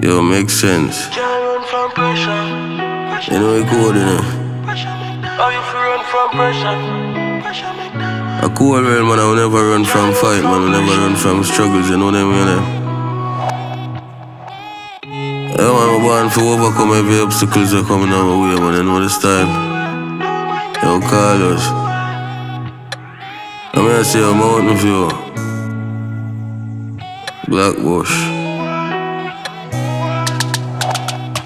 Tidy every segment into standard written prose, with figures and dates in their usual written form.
Yo, makes sense. Can't run from pressure. Anyway, cool, innit? How you feel run from pressure? A cool real man, I will never run from fight, man. I will never run from struggles, you know them, you know? Yeah, man, I'm born to overcome every obstacles that coming our way, man. You know the style. Yo, Carlos. I'm here to see a mountain view. Black bush.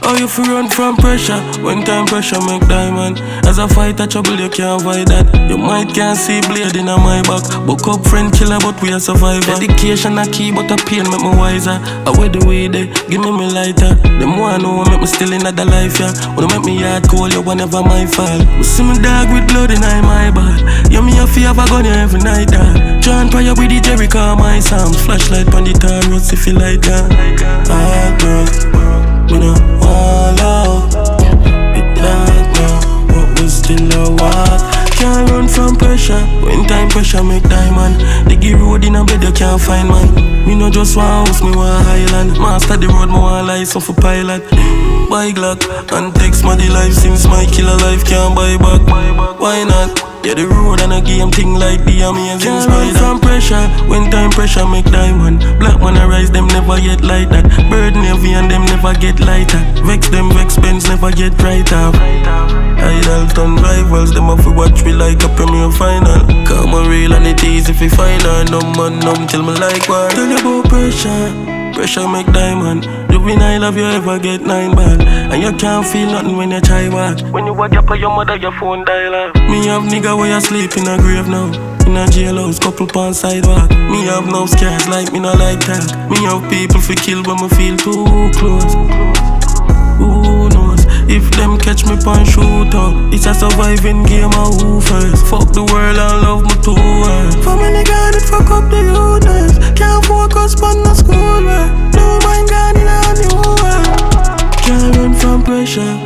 How you feel run from pressure? When time pressure make diamond. As a fighter trouble you can't avoid that. You might can't see blade in my back. Buck up friend killer but we a survivor. Dedication a key but a pain make me wiser. I wear the way they give me lighter. Them one know make me still in the life, yeah. Wanna make me hard cold you whenever my fall. We see me dog with blood in my bad. You me a fear of a gun every night, dog. John Pryor with the Jericho my psalms. Flashlight on the Taurus if you like that. Hard girl. Me no want love, it dark now, but we still a walk. Can't run from pressure, when time pressure make diamond. Diggy road in a bed you can't find mine. Me no just want house, me want highland. Master the road, me want license for pilot. Buy Glock, and text my life since my killer life can't buy back. Why not? Yeah, the road and a game thing like the amazing spider. Can't run from pressure, when time pressure make diamond. Black man arise, them never yet like that. Burden heavy and them never get lighter. Vex them, vex pens never get brighter. Idle turn rivals, them off we watch me like a premier final. Come on real and it easy if you find her. Numb man, numb till me like one. Tell you about pressure, pressure make diamond. Juvenile have you ever get 9 ball. And you can't feel nothing when you try walk. When you wake up on your mother, your phone dial up. Me have nigga where you sleep in a grave now. In a jailhouse, couple pound sidewalk. Me have no scars like me no like that. Me have people fi kill when me feel too close. Who knows? If them catch me pan shoot up, it's a surviving game of who first. Fuck the world and love me too hard. For me nigga it fuck up the youths. Can't focus on the school work. No mind gone in a new world. Can't run from pressure,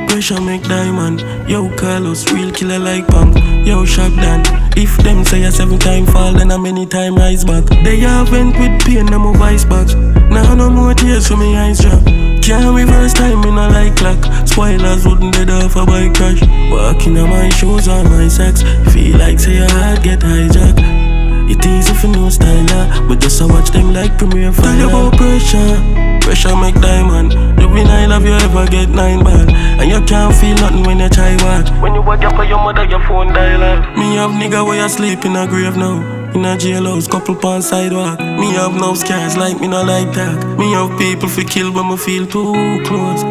pressure make diamond. Yo Carlos, real killer like punk. Yo Shaq Dan, if them say a 7 time fall then a many time rise back. They have went with pain, them move ice box. Now no more tears for me eyes drop. Can't reverse time in a like clock. Spoilers wouldn't dead off a bike crash. Walking on my shoes on my socks. Feel like say your heart get hijacked. It easy for no styler, but just to watch them like premiere fire. Tell you about pressure, pressure make diamond. Juvenile have you ever get 9 ball. And you can't feel nothing when you try walk. When you wake up on your mother, your phone dial up. Me have nigga where you sleep in a grave now. In a jailhouse, couple pound sidewalk. Me have no scars like me no like that. Me have people fi kill when me feel too close.